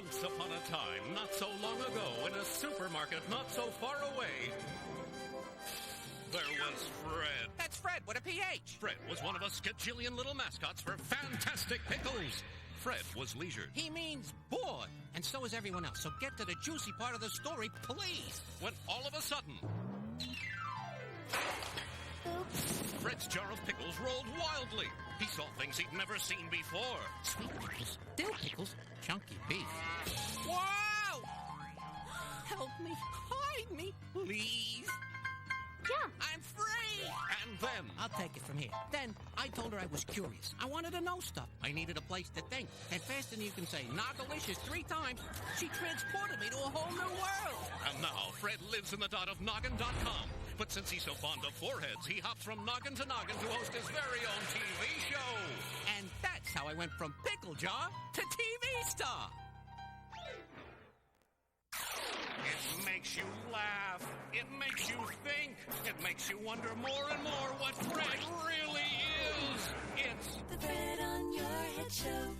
Once upon a time, not so long ago, in a supermarket not so far away, there was Phred. That's Phred with a PH. Phred was one of a skajillion little mascots for Fantastic Pickles. Phred was leisured. He means bored, and so is everyone else. So get to the juicy part of the story, please. When all of a sudden, Phred's jar of pickles rolled wildly. He saw things he'd never seen before. Sweet pickles, dill pickles, chunky beef. Wow! Help me, hide me, please. Jump! I'm free! And then, I'll take it from here. Then, I told her I was curious. I wanted to know stuff. I needed a place to think. And faster than you can say Nogalicious 3 times, she transported me to a whole new world. And now, Phred lives in the dot of Noggin.com. But since he's so fond of foreheads, he hops from noggin to noggin to host his very own TV show. And that's how I went from pickle jar to TV star. It makes you laugh. It makes you think. It makes you wonder more and more what Phred really is. It's the Phred on Your Head Show.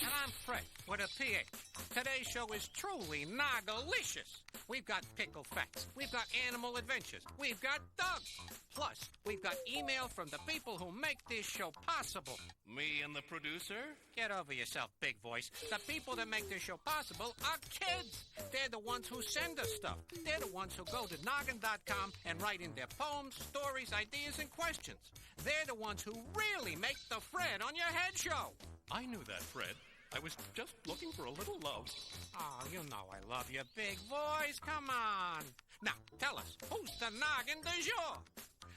And I'm Phred with a PH. Today's show is truly Nogalicious. We've got pickle facts. We've got animal adventures. We've got dogs. Plus, we've got email from the people who make this show possible. me and the producer. Get over yourself, big voice. The people that make this show possible are kids. They're the ones who send us stuff. They're the ones who go to Noggin.com and write in their poems, stories, ideas, and questions. They're the ones who really make the Phred on Your Head show. I knew that, Phred. I was just looking for a little love. Oh, you know I love your big voice. Come on. Now, tell us, who's the Noggin du jour?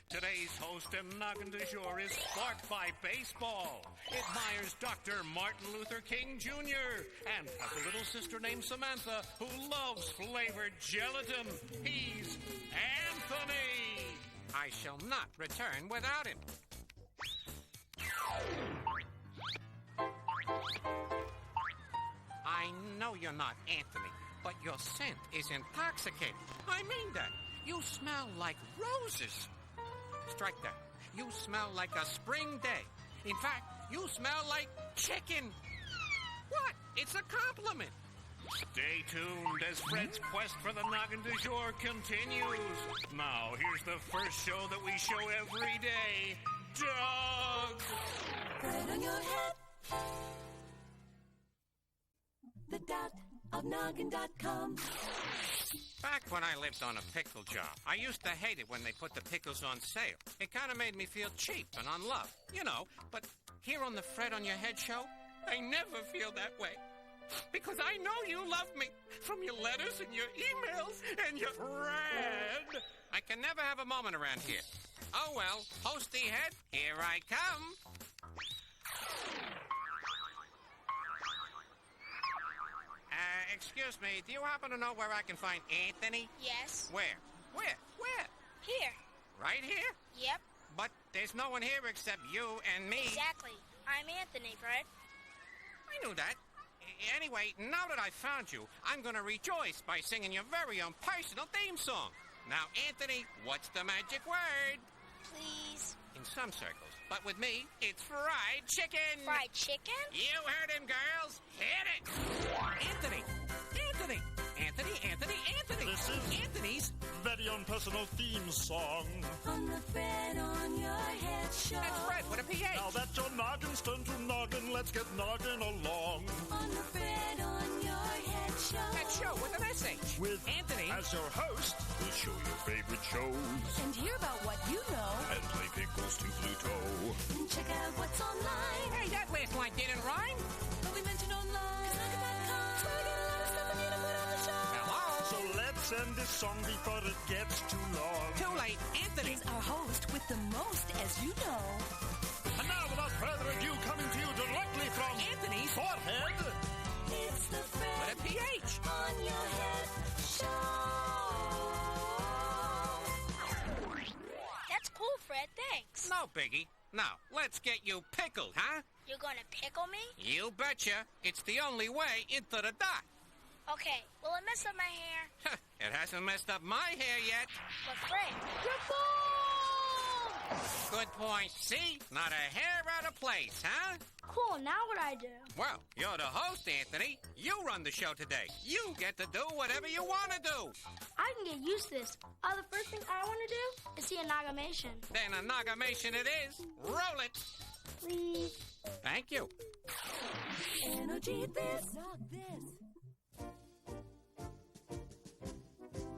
Today's host and Noggin du jour is sparked by baseball. It admires Dr. Martin Luther King Jr. and has a little sister named Samantha who loves flavored gelatin. He's Anthony. I shall not return without him. I know you're not Anthony, but your scent is intoxicating. I mean that. You smell like roses. Strike that. You smell like a spring day. In fact, you smell like chicken. What? It's a compliment. Stay tuned as Phred's quest for the Noggin du jour continues. Now, here's the first show that we show every day. Dogs! Phred on Your Head. The dot of Noggin.com. Back when I lived on a pickle jar, I used to hate it when they put the pickles on sale. It kind of made me feel cheap and unloved, you know. But here on the Phred on Your Head show, I never feel that way. Because I know you love me from your letters and your emails and your Phred. I can never have a moment around here. Oh well, hosty head, here I come. Excuse me, do you happen to know where I can find Anthony? Yes. Where? Where? Here. Right here? Yep. But there's no one here except you and me. Exactly. I'm Anthony, Phred. I knew that. Anyway, now that I've found you, I'm going to rejoice by singing your very own personal theme song. Now, Anthony, what's the magic word? Please. In some circles. But with me, it's fried chicken. Fried chicken? You heard him, girls. Hit it. Anthony. This is Anthony's very own personal theme song. On the Phred on Your Head Show. That's Phred with a PH. Now that your noggin's turned to noggin, let's get noggin along. On the Phred on Your Head Show. That show with an SH. With Anthony as your host, we'll show your favorite shows And hear about what you know. and play pickles to Pluto. And check out what's online. Hey, that last line didn't rhyme. But we mentioned online. So we get a lot of stuff for you to put on the show. Hello? So let's end this song before it gets too long. Too late. Anthony. He's our host with the most, as you know. And now, without further ado, coming to you directly from Anthony's Forehead. It's the Phred with a PH. on Your Head Show. That's cool, Phred. Thanks. No biggie. Now, let's get you pickled, huh? You're gonna pickle me? You betcha. It's the only way into the dot. Okay. Will it mess up my hair? It hasn't messed up my hair yet. But Phred, you're bald! Good point. See? Not a hair out of place, huh? Cool, now what I do? Well, you're the host, Anthony. You run the show today. You get to do whatever you want to do. I can get used to this. The first thing I want to do is see a Nagamation. Then a Nagamation it is. Roll it. Please. Thank you. Energy this, not this.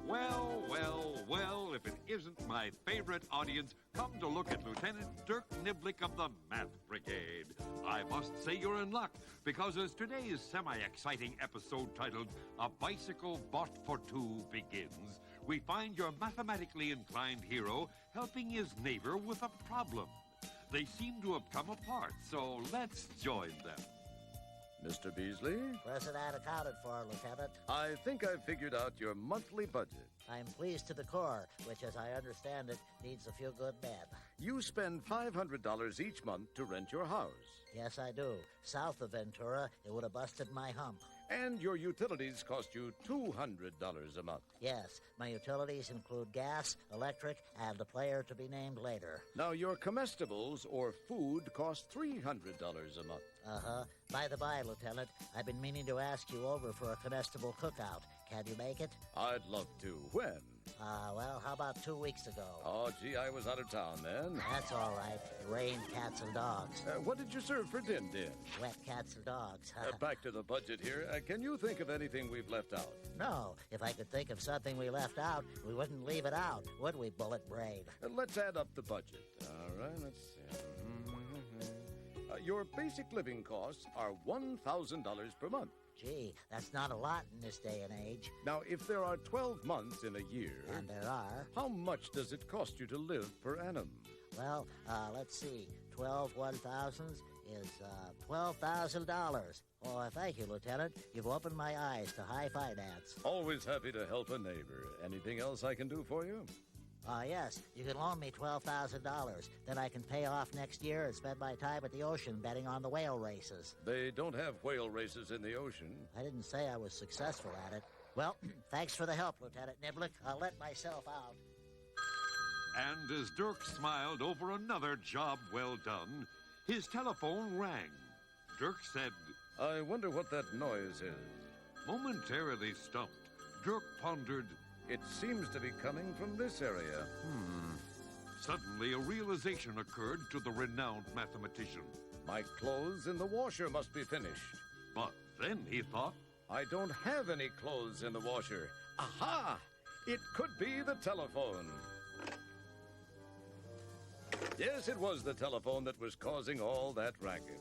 Well, well, well, if it isn't my favorite audience, come to look at Lieutenant Dirk Niblick of the Math Brigade. I must say you're in luck, because as today's semi-exciting episode titled A Bicycle Bought for Two begins, we find your mathematically inclined hero helping his neighbor with a problem. They seem to have come apart, so let's join them. Mr. Beasley, Where's it at accounted for, Lieutenant? I think I've figured out your monthly budget. I'm pleased to the core, which, as I understand it, needs a few good men. You spend $500 each month to rent your house. Yes, I do. South of Ventura, it would have busted my hump. And your utilities cost you $200 a month. Yes, my utilities include gas, electric, and a player to be named later. Now, your comestibles or food cost $300 a month. Uh-huh. By the by, Lieutenant, I've been meaning to ask you over for a comestible cookout. Can you make it? I'd love to. When? Well, how about 2 weeks ago? Oh, gee, I was out of town then. That's all right. It rained cats and dogs. What did you serve for din-din? Wet cats and dogs. Back to the budget here. Can you think of anything we've left out? No, if I could think of something we left out, we wouldn't leave it out, would we, Bullet Brain? Let's add up the budget. All right, let's see. Your basic living costs are $1,000 per month. Gee, that's not a lot in this day and age. Now, if there are 12 months in a year... And there are. How much does it cost you to live per annum? Well, let's see. 12 1,000s is $12,000. Oh, thank you, Lieutenant. You've opened my eyes to high finance. Always happy to help a neighbor. Anything else I can do for you? Yes. You can loan me $12,000. Then I can pay off next year and spend my time at the ocean betting on the whale races. They don't have whale races in the ocean. I didn't say I was successful at it. Well, thanks for the help, Lieutenant Niblick. I'll let myself out. And as Dirk smiled over another job well done, his telephone rang. Dirk said, I wonder what that noise is. Momentarily stumped, Dirk pondered, It seems to be coming from this area. Suddenly, a realization occurred to the renowned mathematician. My clothes in the washer must be finished. But then he thought, I don't have any clothes in the washer. Aha! It could be the telephone. Yes, it was the telephone that was causing all that racket.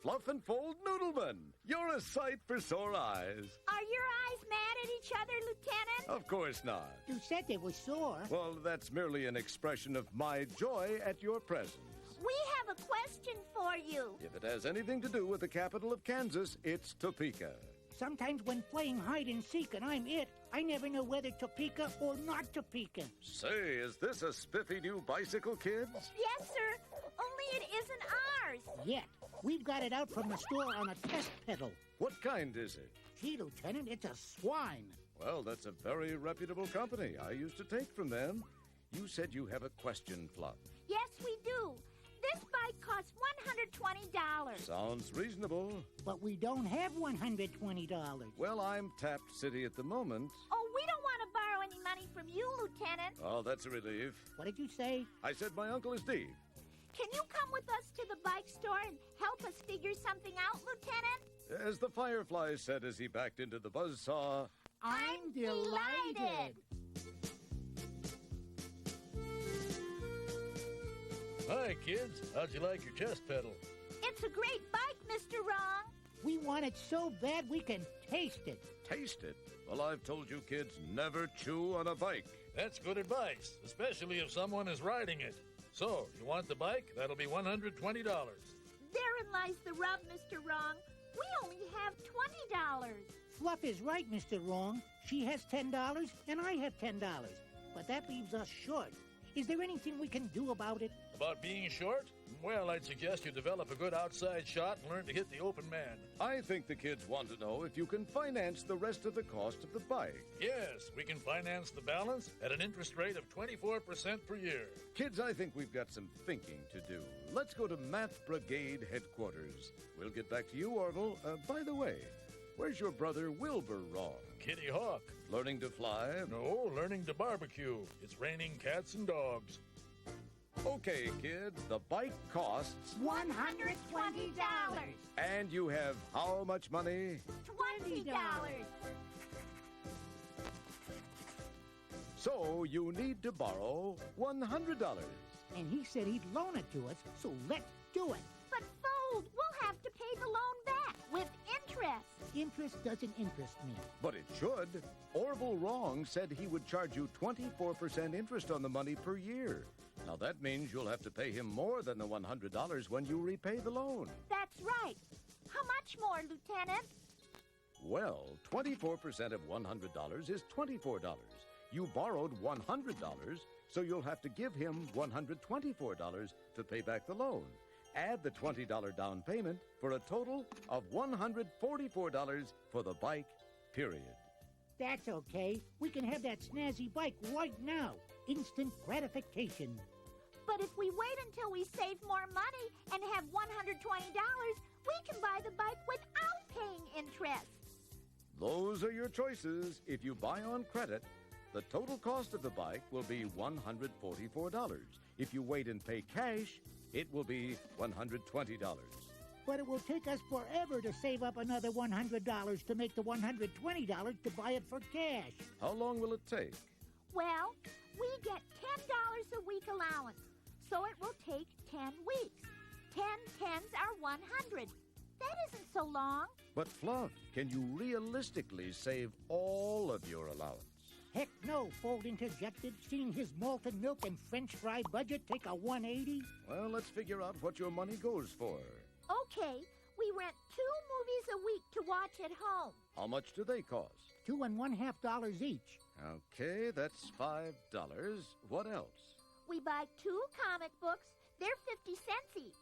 Fluff and Fold Noodleman, you're a sight for sore eyes. Are your eyes mad at each other, Lieutenant? Of course not. You said they were sore. Well, that's merely an expression of my joy at your presence. We have a question for you. If it has anything to do with the capital of Kansas, it's Topeka. Sometimes when playing hide and seek and I'm it, I never know whether Topeka or not Topeka. Say, is this a spiffy new bicycle, kids? Yes, sir. Only it isn't ours. Yet, we've got it out from the store on a test pedal. What kind is it? Gee, Lieutenant, it's a swine. Well, that's a very reputable company. I used to take from them. You said you have a question, Fluff. Yes, we do. This bike costs $120. Sounds reasonable. But we don't have $120. Well, I'm tapped city at the moment. Oh, we don't want to borrow any money from you, Lieutenant. Oh, that's a relief. What did you say? I said my uncle is Steve. Can you come with us to the bike store and help us figure something out, Lieutenant? As the Firefly said as he backed into the buzzsaw, I'm delighted. Hi, kids. How'd you like your chest pedal? It's a great bike, Mr. Wrong. We want it so bad we can taste it. taste it. Well, I've told you kids, never chew on a bike. That's good advice, especially if someone is riding it. So, you want the bike? That'll be $120. Therein lies the rub, Mr. Wrong. We only have $20. Fluff is right, Mr. Wrong. She has $10 and I have $10. But that leaves us short. Is there anything we can do about it? About being short? Well, I'd suggest you develop a good outside shot and learn to hit the open man. I think the kids want to know if you can finance the rest of the cost of the bike. Yes, we can finance the balance at an interest rate of 24% per year. Kids, I think we've got some thinking to do. Let's go to Math Brigade headquarters. We'll get back to you, Orville. By the way, where's your brother Wilbur Wrong? Kitty Hawk. Learning to fly? No, learning to barbecue. It's raining cats and dogs. Okay, kids, the bike costs $120. And you have how much money? $20. So you need to borrow $100. And he said he'd loan it to us, so let's do it. But Fold, we'll have to pay the loan back with interest. Interest doesn't interest me. But it should. Orville Wrong said he would charge you 24% interest on the money per year. Now that means you'll have to pay him more than the $100 when you repay the loan. That's right. How much more, Lieutenant? Well, 24% of $100 is $24. You borrowed $100, so you'll have to give him $124 to pay back the loan. Add the $20 down payment for a total of $144 for the bike, period. That's okay. We can have that snazzy bike right now. Instant gratification. But if we wait until we save more money and have $120, we can buy the bike without paying interest. Those are your choices. If you buy on credit, the total cost of the bike will be $144. If you wait and pay cash, it will be $120. But it will take us forever to save up another $100 to make the $120 to buy it for cash. How long will it take? Well, we get $10 a week allowance, so it will take 10 weeks. 10 tens are 100. That isn't so long. But Fluff, can you realistically save all of your allowance? Heck no, Fold interjected, seeing his malted milk and French fry budget take a 180. Well, let's figure out what your money goes for. Okay, we rent 2 movies a week to watch at home. How much do they cost? $2 1/2 each. Okay, that's $5. What else? We buy 2 comic books. They're 50 cents each.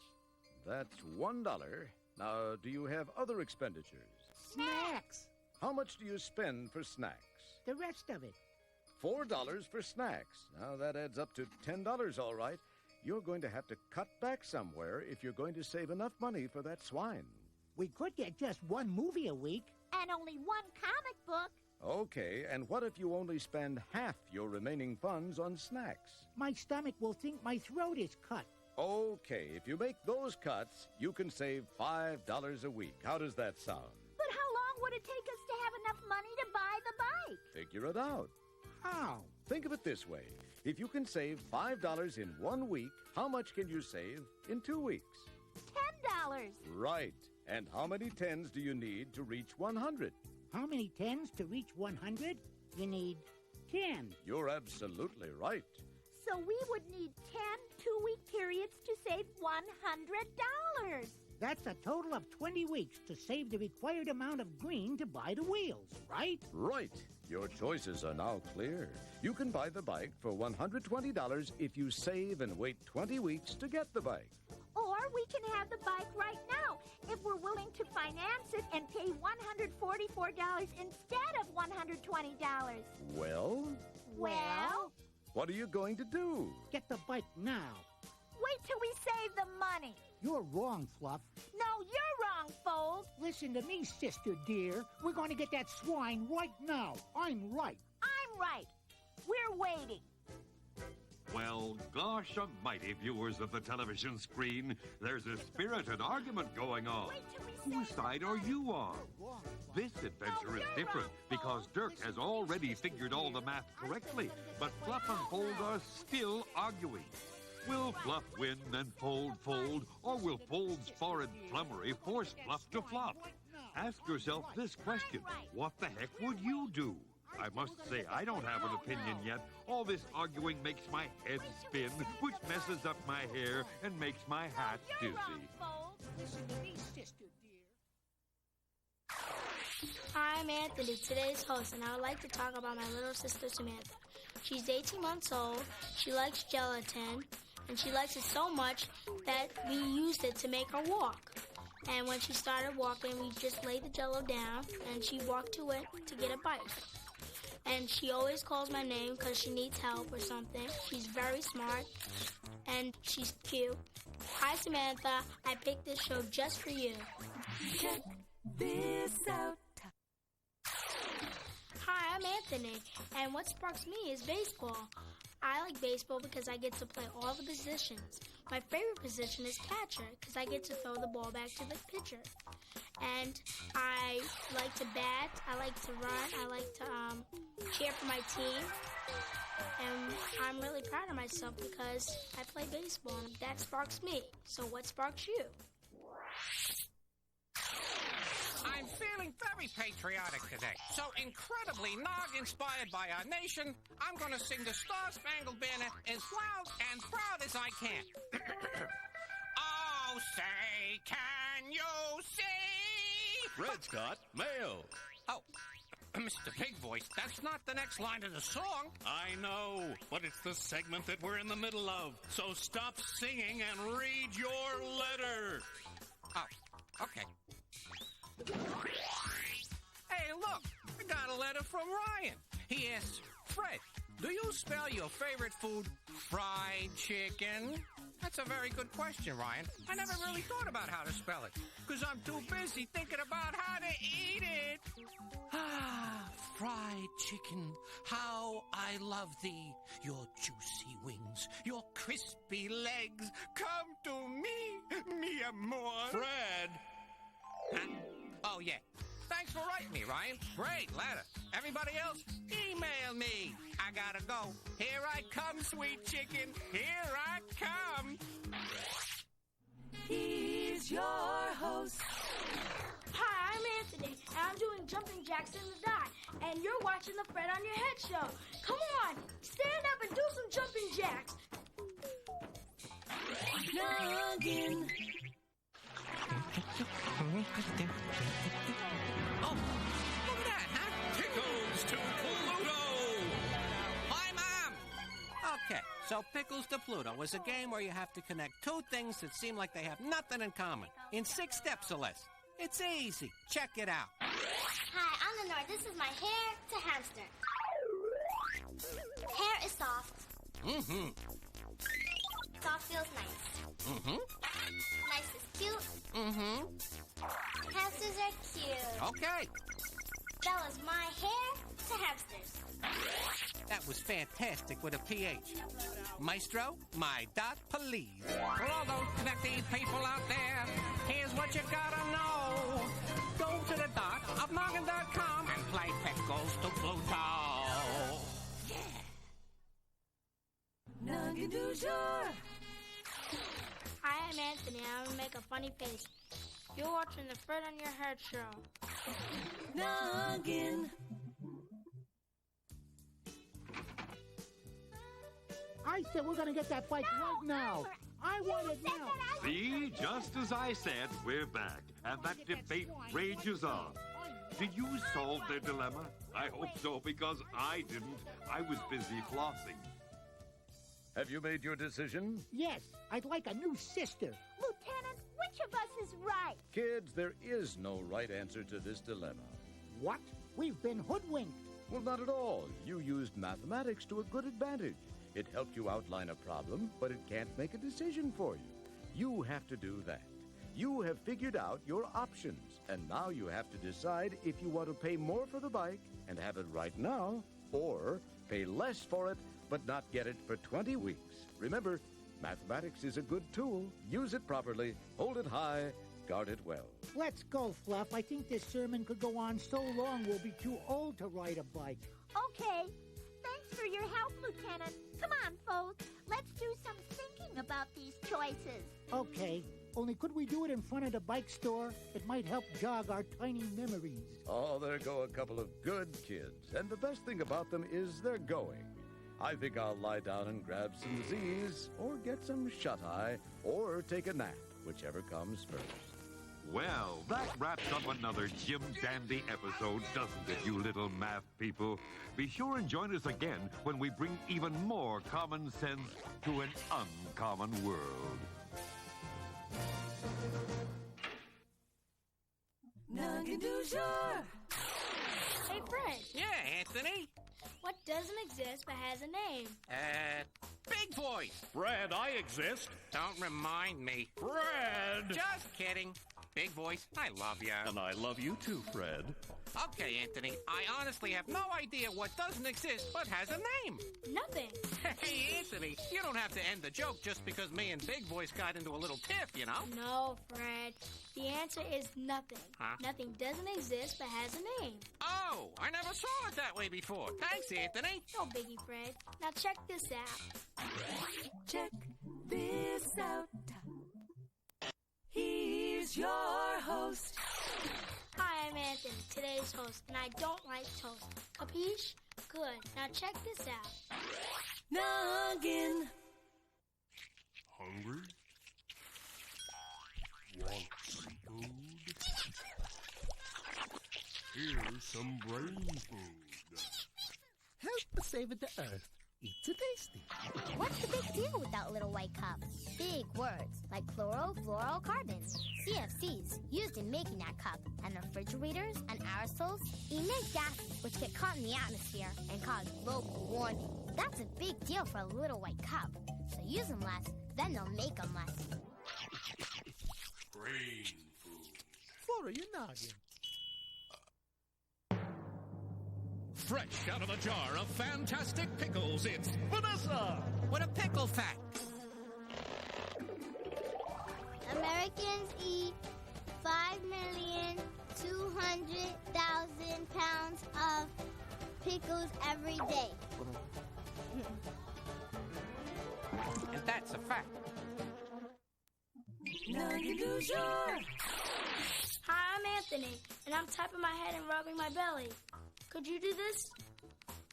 That's $1. Now, do you have other expenditures? Snacks. How much do you spend for snacks? The rest of it. $4 for snacks. Now, that adds up to $10, all right. You're going to have to cut back somewhere if you're going to save enough money for that swine. We could get just 1 movie a week. And only 1 comic book. Okay, and what if you only spend half your remaining funds on snacks? My stomach will think my throat is cut. Okay, if you make those cuts, you can save $5 a week. How does that sound? But how long would it take us to have enough money to buy the bike? Figure it out. How? Think of it this way. If you can save $5 in 1 week, how much can you save in 2 weeks? $10. Right. And how many tens do you need to reach 100? How many tens to reach 100? You need 10. You're absolutely right. So we would need 10 two-week periods to save $100. That's a total of 20 weeks to save the required amount of green to buy the wheels, right? Right. Your choices are now clear. You can buy the bike for $120 if you save and wait 20 weeks to get the bike. Or we can have the bike right now if we're willing to finance it and pay $144 instead of $120. Well? Well? What are you going to do? Get the bike now. Wait till we save the money. You're wrong, Fluff. No, you're wrong, Fold. Listen to me, sister dear. We're going to get that swine right now. I'm right. I'm right. We're waiting. Well, gosh almighty, viewers of the television screen, there's a spirited argument going on. Wait till we Whose save side are you on? This adventure is different because Dirk has already figured all the math correctly, but Fluff and Fold are still arguing. Will Fluff win and Fold fold, or will Fold's foreign flummery force Fluff to flop? Ask yourself this question: what the heck would you do? I must say, I don't have an opinion yet. All this arguing makes my head spin, which messes up my hair and makes my hat dizzy. Listen to me, sister dear. I'm Anthony, today's host, and I would like to talk about my little sister Samantha. She's 18 months old, she likes gelatin, And she likes it so much that we used it to make her walk. And when she started walking, we just laid the Jell-O down, and she walked to it to get a bite. And she always calls my name because she needs help or something. She's very smart, and she's cute. Hi, Samantha. I picked this show just for you. Check this out. Hi, I'm Anthony, and what sparks me is baseball. I like baseball because I get to play all the positions. My favorite position is catcher because I get to throw the ball back to the pitcher. And I like to bat, I like to run, I like to cheer for my team. And I'm really proud of myself because I play baseball, and that sparks me. So what sparks you? I'm feeling very patriotic today. So incredibly Nog-inspired by our nation, I'm going to sing the Star-Spangled Banner as loud and proud as I can. Oh, say, can you see? Fred's got mail. Oh, Mr. Big Voice, that's not the next line of the song. I know, but it's the segment that we're in the middle of. So stop singing and read your letter. Oh, okay. Hey, look, I got a letter from Ryan. He asks, Fred, do you spell your favorite food fried chicken? That's a very good question, Ryan. I never really thought about how to spell it, because I'm too busy thinking about how to eat it. Ah, fried chicken, how I love thee. Your juicy wings, your crispy legs. Come to me, mi amor. Fred! Huh? Oh, yeah. Thanks for writing me, Ryan. Great letter. Everybody else, email me. I gotta go. Here I come, sweet chicken. Here I come. He's your host. Hi, I'm Anthony, and I'm doing jumping jacks in the dot. And you're watching the Fred on Your Head show. Come on, stand up and do some jumping jacks. Noggin. Oh, look at that, huh? Pickles to Pluto! Hi, Mom! Okay, so Pickles to Pluto was a game where you have to connect two things that seem like they have nothing in common in 6 steps or less. It's easy. Check it out. Hi, I'm Lenore. This is my hair to hamster. Hair is soft. Mm-hmm. Soft feels nice. Mm-hmm. Nice is cute. Mm-hmm. Hamsters are cute. Okay. That was my hair to hamsters. That was fantastic with a PH. Maestro, my dot, please. For all those connected people out there, here's what you gotta know. Go to the dot of noggin.com and play Pickles to Pluto. Yeah. Noggin du jour. Hi, I'm Anthony. I'm going to make a funny face. You're watching the Fred on Your Head show. Noggin. I said we're going to get that bike right now. I want it now. See, just as I said, we're back, and that debate rages on. Did you solve their dilemma? I hope so, because I didn't. I was busy flossing. Have you made your decision? Yes, I'd like a new sister. Lieutenant, which of us is right? Kids, there is no right answer to this dilemma. What? We've been hoodwinked. Well, not at all. You used mathematics to a good advantage. It helped you outline a problem, but it can't make a decision for you. You have to do that. You have figured out your options, and now you have to decide if you want to pay more for the bike and have it right now, or pay less for it but not get it for 20 weeks. Remember, mathematics is a good tool. Use it properly, hold it high, guard it well. Let's go, Fluff. I think this sermon could go on so long we'll be too old to ride a bike. Okay. Thanks for your help, Lieutenant. Come on, folks. Let's do some thinking about these choices. Okay. Only could we do it in front of the bike store? It might help jog our tiny memories. Oh, there go a couple of good kids. And the best thing about them is they're going. I think I'll lie down and grab some Z's, or get some shut-eye, or take a nap, whichever comes first. Well, that wraps up another Jim Dandy episode, doesn't it, you little math people? Be sure and join us again when we bring even more common sense to an uncommon world. Noggin du jour. Hey, Phred. Yeah, Anthony. What doesn't exist but has a name? Big Voice. Phred, I exist. Don't remind me. Phred! Just kidding. Big Voice, I love ya. And I love you too, Phred. Okay, Anthony, I honestly have no idea what doesn't exist but has a name. Nothing. Hey, Anthony, you don't have to end the joke just because me and Big Voice got into a little tiff, you know? No, Phred. The answer is nothing. Huh? Nothing doesn't exist but has a name. Oh, I never saw it that way before. Thanks, Anthony. No biggie, Phred. Now check this out. Check this out. Here's your host. Hi, I'm Anthony, today's host, and I don't like toast. Capiche? Good. Now check this out. Noggin. Hungry? Want some food? Here's some brain food. Help save the earth. It's a tasty. What's the big deal with that little white cup? Big words like chlorofluorocarbons, CFCs, used in making that cup, and refrigerators and aerosols emit gases which get caught in the atmosphere and cause global warming. That's a big deal for a little white cup. So use them less, then they'll make them less. Brain food. For your noggin. Fresh out of a jar of fantastic pickles, it's Vanessa! What a pickle fact. Americans eat 5,200,000 pounds of pickles every day. And that's a fact. Noggin du jour. Hi, I'm Anthony, and I'm tapping my head and rubbing my belly. Could you do this?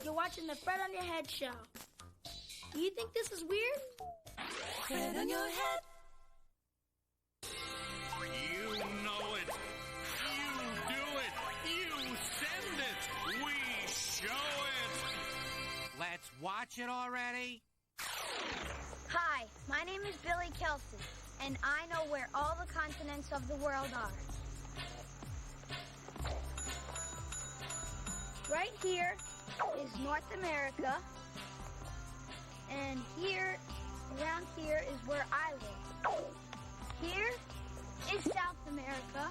You're watching the Phred on Your Head show. Do you think this is weird? Phred on your head. You know it. You do it. You send it. We show it. Let's watch it already. Hi, my name is Billy Kelsey, and I know where all the continents of the world are. Right here is North America, and around here is where I live. Here is South America.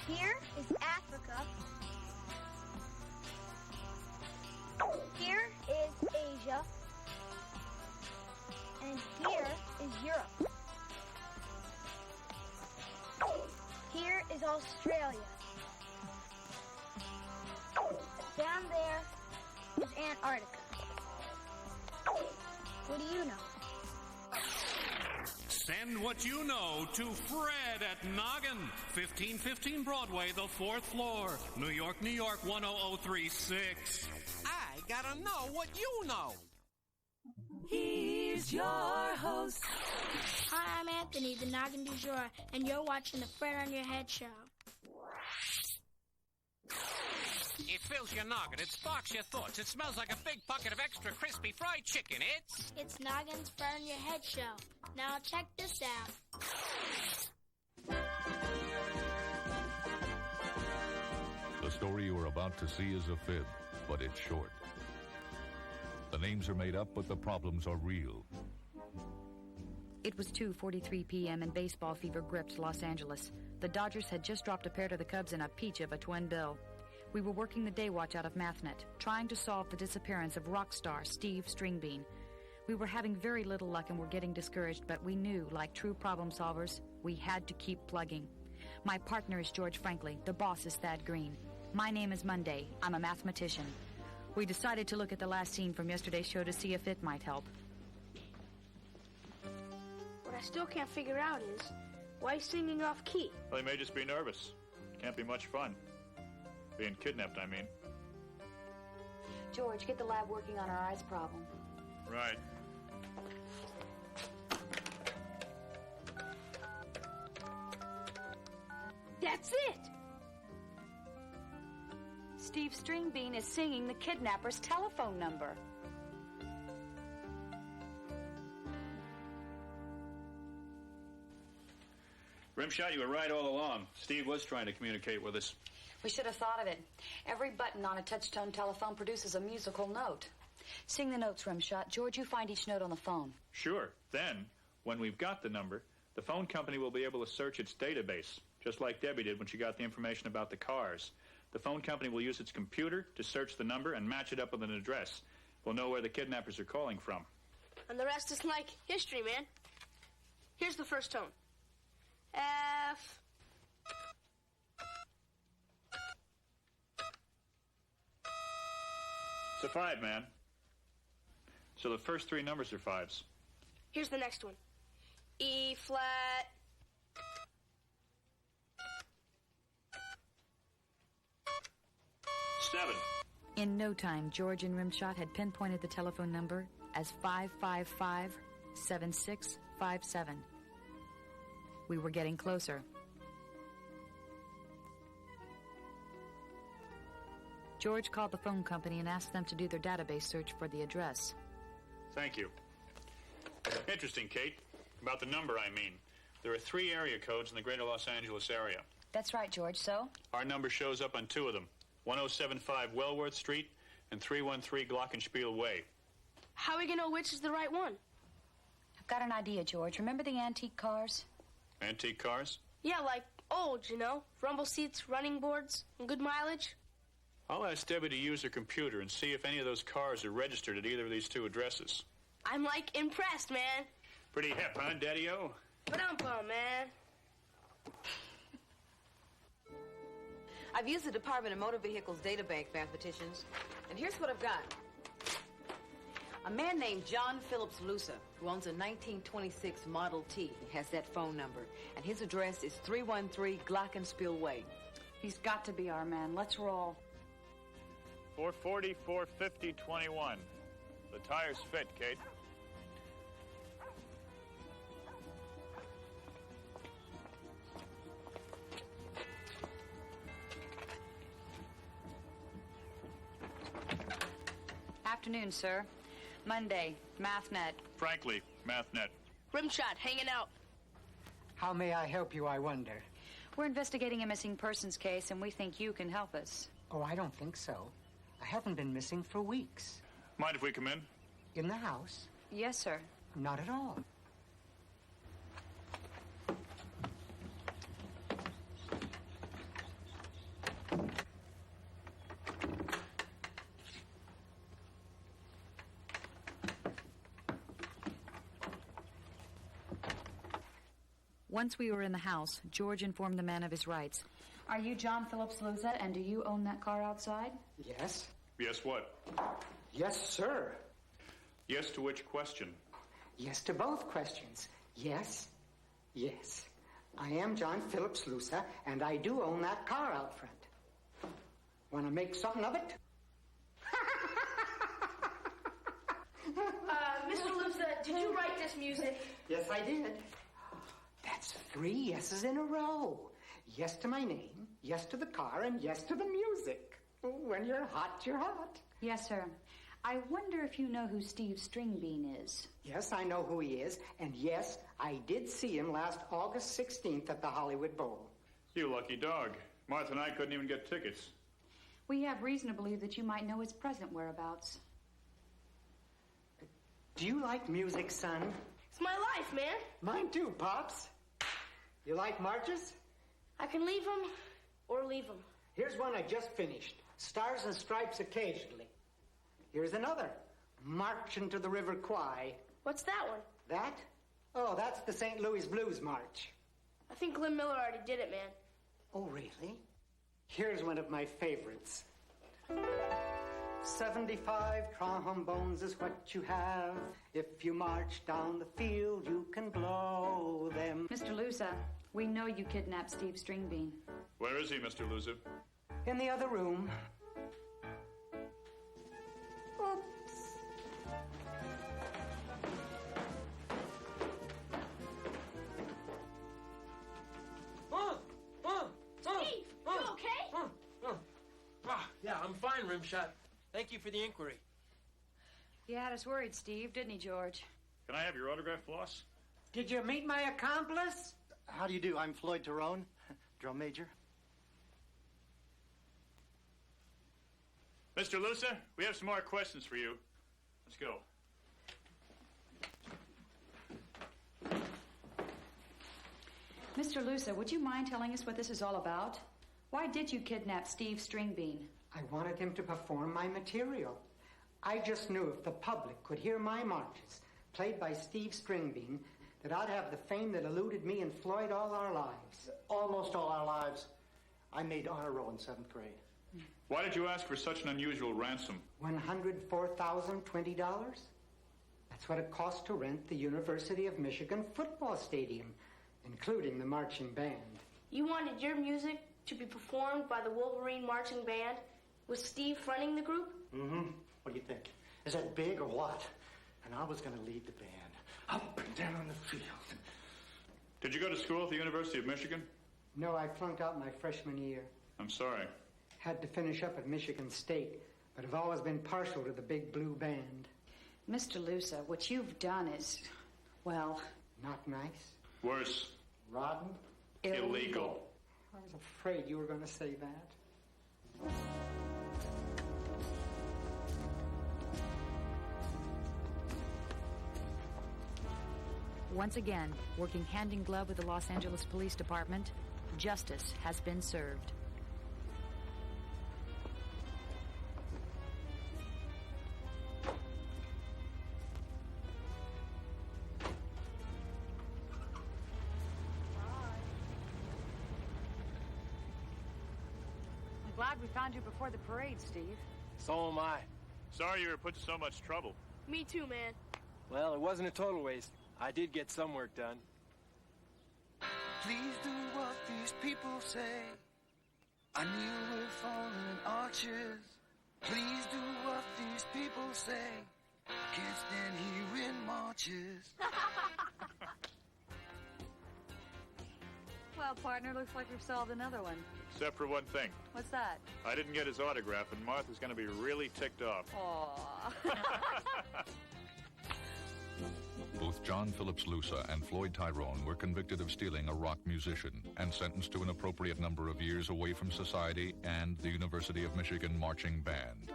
Here is Africa. Here is Asia. And here is Europe. Here is Australia. Down there is Antarctica. What do you know? Send what you know to Phred at Noggin, 1515 Broadway, the 4th floor, New York, New York, 10036. I gotta know what you know. Here's your host. Hi, I'm Anthony, the Noggin du jour, and you're watching the Phred on Your Head show. It fills your noggin. It sparks your thoughts. It smells like a big bucket of extra crispy fried chicken. It's Noggin's Phred on Your Head show. Now check this out. The story you are about to see is a fib, but it's short. The names are made up, but the problems are real. It was 2:43 p.m. and baseball fever gripped Los Angeles. The Dodgers had just dropped a pair to the Cubs in a peach of a twin bill. We were working the day watch out of MathNet, trying to solve the disappearance of rock star Steve Stringbean. We were having very little luck and were getting discouraged, but we knew, like true problem solvers, we had to keep plugging. My partner is George Franklin. The boss is Thad Green. My name is Monday. I'm a mathematician. We decided to look at the last scene from yesterday's show to see if it might help. What I still can't figure out is, why he's singing off key? Well, he may just be nervous. Can't be much fun. Being kidnapped, I mean. George, get the lab working on our eyes problem. Right. Steve Stringbean is singing the kidnapper's telephone number. Rimshot, you were right all along. Steve was trying to communicate with us. We should have thought of it. Every button on a touch-tone telephone produces a musical note. Sing the notes, Rimshot. George, you find each note on the phone. Sure. Then, when we've got the number, the phone company will be able to search its database, just like Debbie did when she got the information about the cars. The phone company will use its computer to search the number and match it up with an address. We'll know where the kidnappers are calling from. And the rest is like history, man. Here's the first tone. F. It's a 5, man. So the first 3 numbers are 5s. Here's the next one. E flat. Seven. In no time, George and Rimshot had pinpointed the telephone number as 555-7657. We were getting closer. George called the phone company and asked them to do their database search for the address. Thank you. Interesting, Kate. About the number, I mean. There are 3 area codes in the greater Los Angeles area. That's right, George. So? Our number shows up on 2 of them. 1075 Wellworth Street and 313 Glockenspiel Way. How are we going to know which is the right one? I've got an idea, George. Remember the antique cars? Antique cars? Yeah, like old, you know. Rumble seats, running boards, and good mileage. I'll ask Debbie to use her computer and see if any of those cars are registered at either of these 2 addresses. I'm, like, impressed, man. Pretty hip, huh, Daddy-O? Ba-dum-bum, man. I've used the Department of Motor Vehicles databank mathematicians, and here's what I've got. A man named John Phillips Lusa, who owns a 1926 Model T, has that phone number, and his address is 313 Glockenspiel Way. He's got to be our man. Let's roll. 440, 450, 21. The tires fit, Kate. Afternoon, sir. Monday, MathNet. Frankly, MathNet. Rimshot, hanging out. How may I help you, I wonder? We're investigating a missing persons case, and we think you can help us. Oh, I don't think so. I haven't been missing for weeks. Mind if we come in? In the house? Yes, sir. Not at all. Once we were in the house, George informed the man of his rights. Are you John Phillips Lusa, and do you own that car outside? Yes. Yes, what? Yes, sir. Yes to which question? Yes to both questions. Yes. Yes. I am John Phillips Lusa, and I do own that car out front. Want to make something of it? Mr. Lusa, did you write this music? Yes, I did. That's 3 yeses in a row. Yes to my name, yes to the car, and yes to the music. When you're hot, you're hot. Yes, sir. I wonder if you know who Steve Stringbean is. Yes, I know who he is, and yes, I did see him last August 16th at the Hollywood Bowl. You lucky dog. Martha and I couldn't even get tickets. We have reason to believe that you might know his present whereabouts. Do you like music, son? It's my life, man. Mine too, Pops. You like marches? I can leave them or leave them. Here's one I just finished. Stars and Stripes occasionally. Here's another. March into the River Kwai. What's that one? That? Oh, that's the St. Louis Blues March. I think Glenn Miller already did it, man. Oh, really? Here's one of my favorites. 75 trombones is what you have. If you march down the field, you can blow them. Mr. Lusa, we know you kidnapped Steve Stringbean. Where is he, Mr. Lusa? In the other room. Oops. Steve, you okay? Yeah, I'm Rimshot. Thank you for the inquiry. He had us worried, Steve, didn't he, George? Can I have your autograph, Floss? Did you meet my accomplice? How do you do? I'm Floyd Tyrone, drum major. Mr. Lusa, we have some more questions for you. Let's go. Mr. Lusa, would you mind telling us what this is all about? Why did you kidnap Steve Stringbean? I wanted him to perform my material. I just knew if the public could hear my marches, played by Steve Stringbean, that I'd have the fame that eluded me and Floyd all our lives. Almost all our lives. I made honor roll in 7th grade. Why did you ask for such an unusual ransom? $104,020? That's what it costs to rent the University of Michigan football stadium, including the marching band. You wanted your music to be performed by the Wolverine Marching Band with Steve fronting the group? Mm-hmm. What do you think? Is that big or what? And I was going to lead the band up and down the field. Did you go to school at the University of Michigan? No, I flunked out my freshman year. I'm sorry. Had to finish up at Michigan State, but have always been partial to the big blue band. Mr. Lusa, what you've done is, well... Not nice? Worse. Rotten? Illegal. I was afraid you were going to say that. Once again, working hand in glove with the Los Angeles Police Department, justice has been served. I'm glad we found you before the parade, Steve. So am I. Sorry you were put to so much trouble. Me too, man. Well, it wasn't a total waste. I did get some work done. Please do what these people say. I kneel with fallen arches. Please do what these people say. Can't stand hearing marches. Well, partner, looks like we've solved another one. Except for one thing. What's that? I didn't get his autograph, and Martha's going to be really ticked off. Aww. Both John Phillips Lusa and Floyd Tyrone were convicted of stealing a rock musician and sentenced to an appropriate number of years away from society and the University of Michigan Marching Band.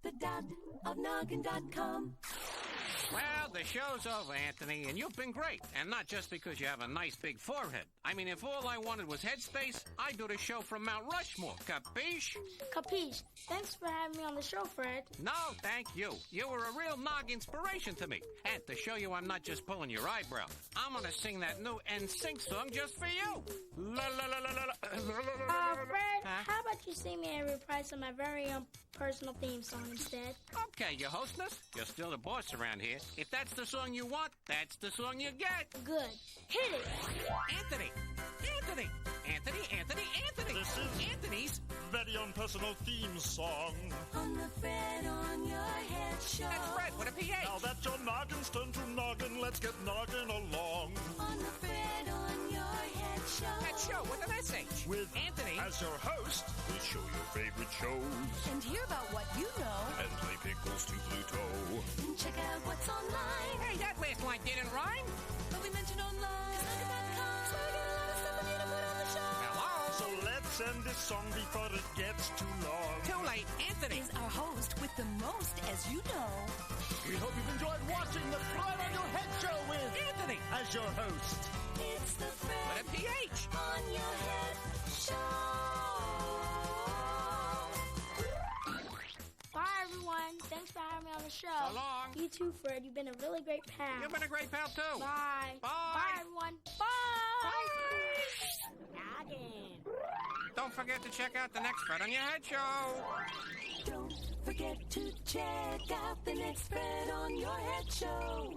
The dad of Noggin.com. Well, the show's over, Anthony, and you've been great. And not just because you have a nice big forehead. I mean, if all I wanted was headspace, I'd do the show from Mount Rushmore. Capiche? Capiche. Thanks for having me on the show, Fred. No, thank you. You were a real nog inspiration to me. And to show you I'm not just pulling your eyebrow, I'm gonna sing that new NSYNC song just for you. La la la la la la. Fred, how about you sing me a reprise of my very own personal theme song instead? Okay, your hostess. You're still the boss around here. If that's the song you want, that's the song you get. Good. Hit it. Anthony. Anthony. Anthony. Anthony. Anthony. This is Anthony's very own personal theme song. On the Phred on your head show. That's Phred with a PH. Now that your noggin's turned to noggin, let's get noggin along. On the Phred on your head show. That show with an SH. With Anthony as your host, we show your favorite shows. And hear about what you know. And play pickles to Pluto. And check out what's online. Hey, that last line didn't rhyme. But we mentioned online. Noggin.com. So we get a lot of stuff for you to put on the show. Hello. So let's end this song before it gets too long. Too late. Anthony is our host with the most, as you know. We hope you've enjoyed watching the Phred on your head show with Anthony as your host. It's the Phred with a PH on your head show. Bye, everyone. Thanks for having me on the show. So long. You too, Fred. You've been a really great pal. You've been a great pal, too. Bye. Bye. Bye, everyone. Bye. Noggin. Don't forget to check out the next Phred on your head show. Don't forget to check out the next Phred on your head show.